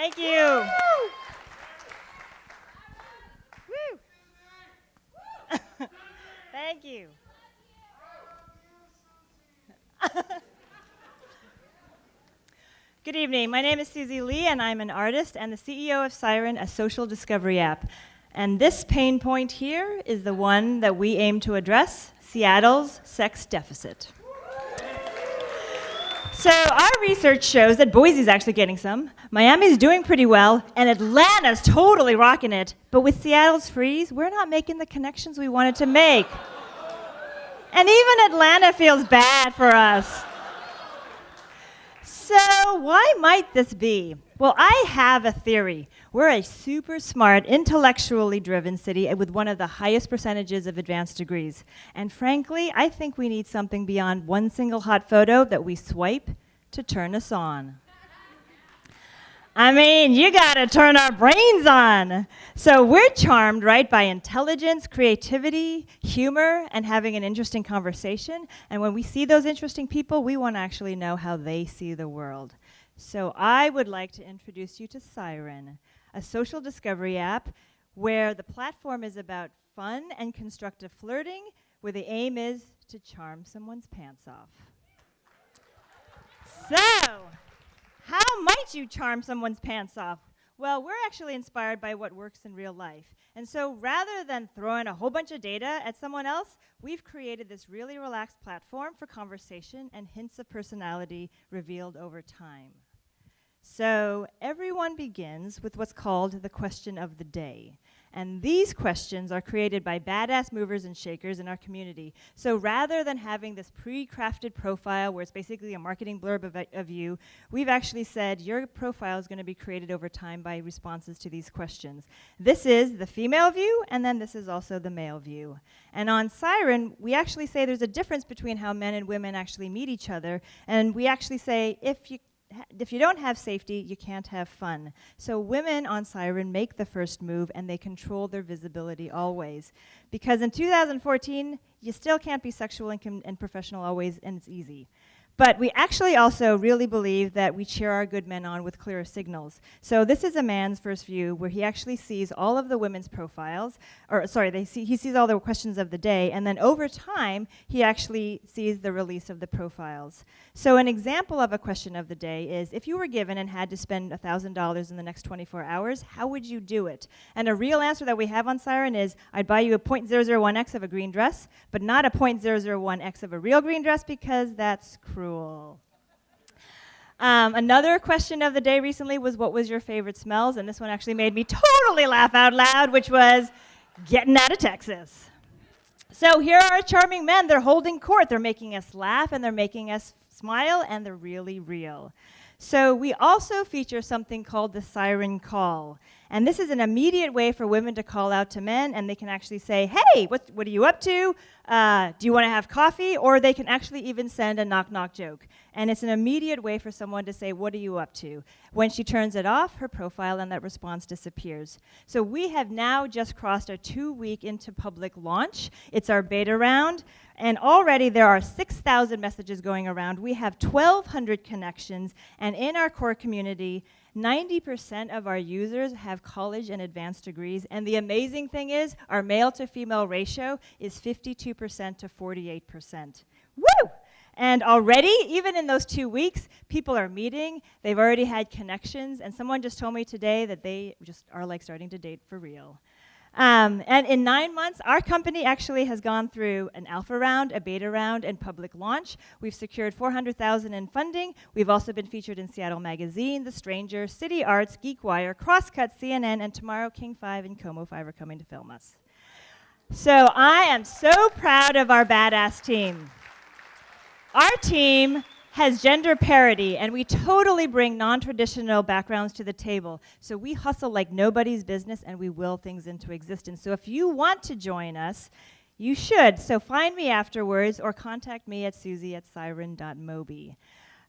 Thank you. Woo. Thank you. Good evening. My name is Susie Lee, and I'm an artist and the CEO of Siren, a social discovery app. And this pain point here is the one that we aim to address, Seattle's sex deficit. So our research shows that Boise's actually getting some, Miami's doing pretty well, and Atlanta's totally rocking it. But with Seattle's freeze, we're not making the connections we wanted to make. And even Atlanta feels bad for us. So why might this be? Well, I have a theory. We're a super smart, intellectually driven city with one of the highest percentages of advanced degrees. And frankly, I think we need something beyond one single hot photo that we swipe to turn us on. I mean, you gotta turn our brains on. So we're charmed, right, by intelligence, creativity, humor, and having an interesting conversation. And when we see those interesting people, we want to actually know how they see the world. So I would like to introduce you to Siren, a social discovery app where the platform is about fun and constructive flirting, where the aim is to charm someone's pants off. So, how might you charm someone's pants off? Well, we're actually inspired by what works in real life. And so rather than throwing a whole bunch of data at someone else, we've created this really relaxed platform for conversation and hints of personality revealed over time. So everyone begins with what's called the question of the day. And these questions are created by badass movers and shakers in our community. So rather than having this pre-crafted profile where it's basically a marketing blurb of you, we've actually said your profile is going to be created over time by responses to these questions. This is the female view, and then this is also the male view. And on Siren, we actually say there's a difference between how men and women actually meet each other. And we actually say if you don't have safety, you can't have fun. So women on Siren make the first move, and they control their visibility always. Because in 2014, you still can't be sexual and professional always, and it's easy. But we actually also really believe that we cheer our good men on with clearer signals. So this is a man's first view where he actually sees all of the women's profiles, he sees all the questions of the day, and then over time, he actually sees the release of the profiles. So an example of a question of the day is, if you were given and had to spend $1,000 in the next 24 hours, how would you do it? And a real answer that we have on Siren is, I'd buy you a 0.001x of a green dress, but not a 0.001x of a real green dress because that's cruel. Another question of the day recently was, what was your favorite smells? And this one actually made me totally laugh out loud, which was getting out of Texas. So here are charming men. They're holding court. They're making us laugh, and they're making us smile, and they're really real. So we also feature something called the Siren Call. And this is an immediate way for women to call out to men, and they can actually say, hey, what are you up to? Do you want to have coffee? Or they can actually even send a knock-knock joke. And it's an immediate way for someone to say, what are you up to? When she turns it off, her profile and that response disappears. So we have now just crossed our 2-week into public launch. It's our beta round. And already there are 6,000 messages going around. We have 1,200 connections. And in our core community, 90% of our users have college and advanced degrees. And the amazing thing is, our male to female ratio is 52% to 48%. Woo! And already, even in those 2 weeks, people are meeting. They've already had connections. And someone just told me today that they just are like starting to date for real. And in 9 months, our company actually has gone through an alpha round, a beta round, and public launch. We've secured $400,000 in funding. We've also been featured in Seattle Magazine, The Stranger, City Arts, GeekWire, Crosscut, CNN, and tomorrow King 5 and Como 5 are coming to film us. So I am so proud of our badass team. Our team has gender parity, and we totally bring non-traditional backgrounds to the table. So we hustle like nobody's business, and we will things into existence. So if you want to join us, you should. So find me afterwards or contact me at susie@siren.mobi.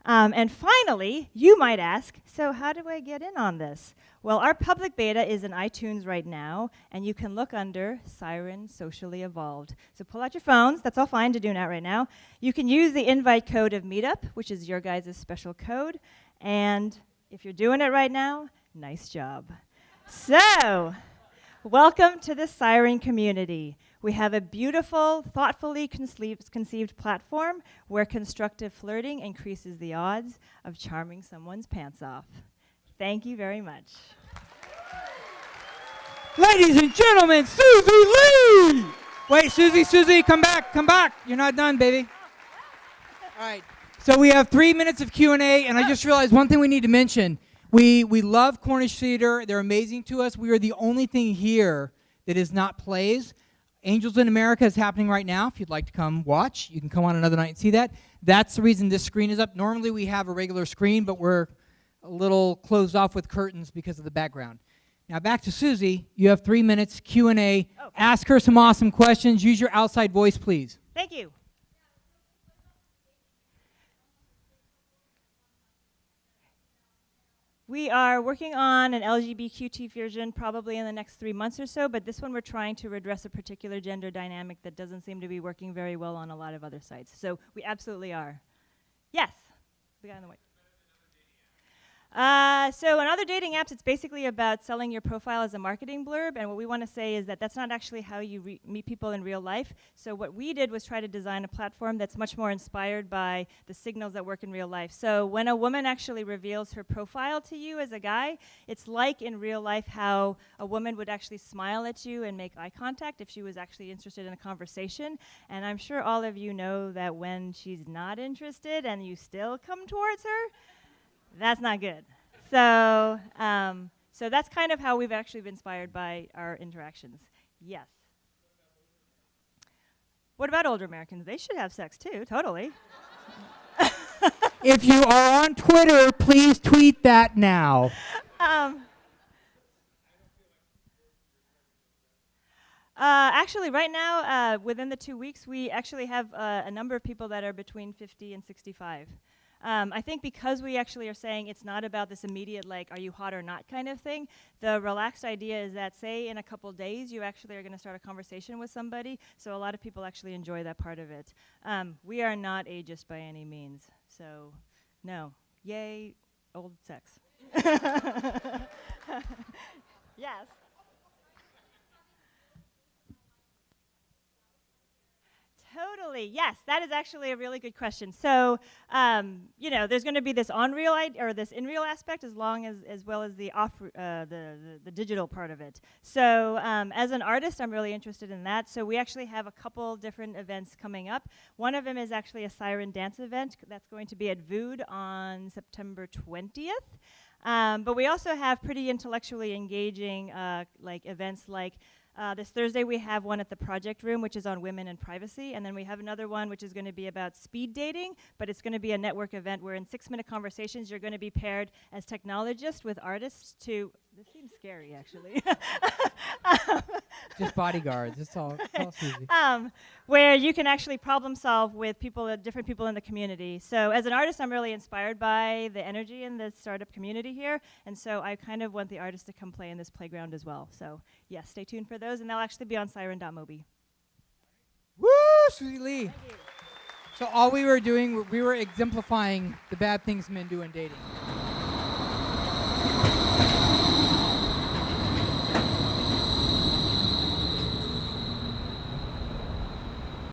And finally, you might ask, so how do I get in on this? Well, our public beta is in iTunes right now, and you can look under Siren Socially Evolved. So pull out your phones. That's all fine to do that right now. You can use the invite code of Meetup, which is your guys' special code. And if you're doing it right now, Nice job. So, welcome to the Siren community. We have a beautiful, thoughtfully conceived platform where constructive flirting increases the odds of charming someone's pants off. Thank you very much. Ladies and gentlemen, Susie Lee! Wait, Susie, come back. You're not done, baby. All right. So we have 3 minutes of Q&A, and I just realized one thing we need to mention. We love Cornish Theater. They're amazing to us. We are the only thing here that is not plays. Angels in America is happening right now. If you'd like to come watch, you can come on another night and see that. That's the reason this screen is up. Normally we have a regular screen, but we're a little closed off with curtains because of the background. Now back to Susie. You have 3 minutes, Q&A. Okay. Ask her some awesome questions. Use your outside voice, please. Thank you. We are working on an LGBTQ version probably in the next 3 months or so, but this one we're trying to address a particular gender dynamic that doesn't seem to be working very well on a lot of other sites. So we absolutely are. Yes. The guy on the white. So in other dating apps, it's basically about selling your profile as a marketing blurb, and what we want to say is that that's not actually how you meet people in real life. So what we did was try to design a platform that's much more inspired by the signals that work in real life. So when a woman actually reveals her profile to you as a guy, it's like in real life how a woman would actually smile at you and make eye contact if she was actually interested in a conversation. And I'm sure all of you know that when she's not interested and you still come towards her, that's not good. So, so that's kind of how we've actually been inspired by our interactions. Yes. What about older Americans? They should have sex too, totally. If you are on Twitter, please tweet that now. Actually, right now, within the 2 weeks, we actually have a number of people that are between 50 and 65. I think because we actually are saying it's not about this immediate, like, are you hot or not kind of thing, the relaxed idea is that, say, in a couple days, you actually are going to start a conversation with somebody, so a lot of people actually enjoy that part of it. We are not ageist by any means, so no. Yay, old sex. Yes. Totally, yes. That is actually a really good question. So, you know, there's going to be this on-real or this in-real aspect, as well as the the digital part of it. So, as an artist, I'm really interested in that. So, we actually have a couple different events coming up. One of them is actually a Siren dance event that's going to be at Vood on September 20th. But we also have pretty intellectually engaging like events like. This Thursday we have one at the Project Room, which is on women and privacy, and then we have another one which is going to be about speed dating, but it's going to be a network event where in 6-minute conversations you're going to be paired as technologists with artists to, this seems scary actually. Just bodyguards, it's all Susie. Where you can actually problem solve with people, different people in the community. So as an artist, I'm really inspired by the energy in the startup community here, and so I kind of want the artists to come play in this playground as well. So yes, stay tuned for those, and they'll actually be on siren.mobi. Woo, Susie Lee. Thank you. So all we were doing, we were exemplifying the bad things men do in dating.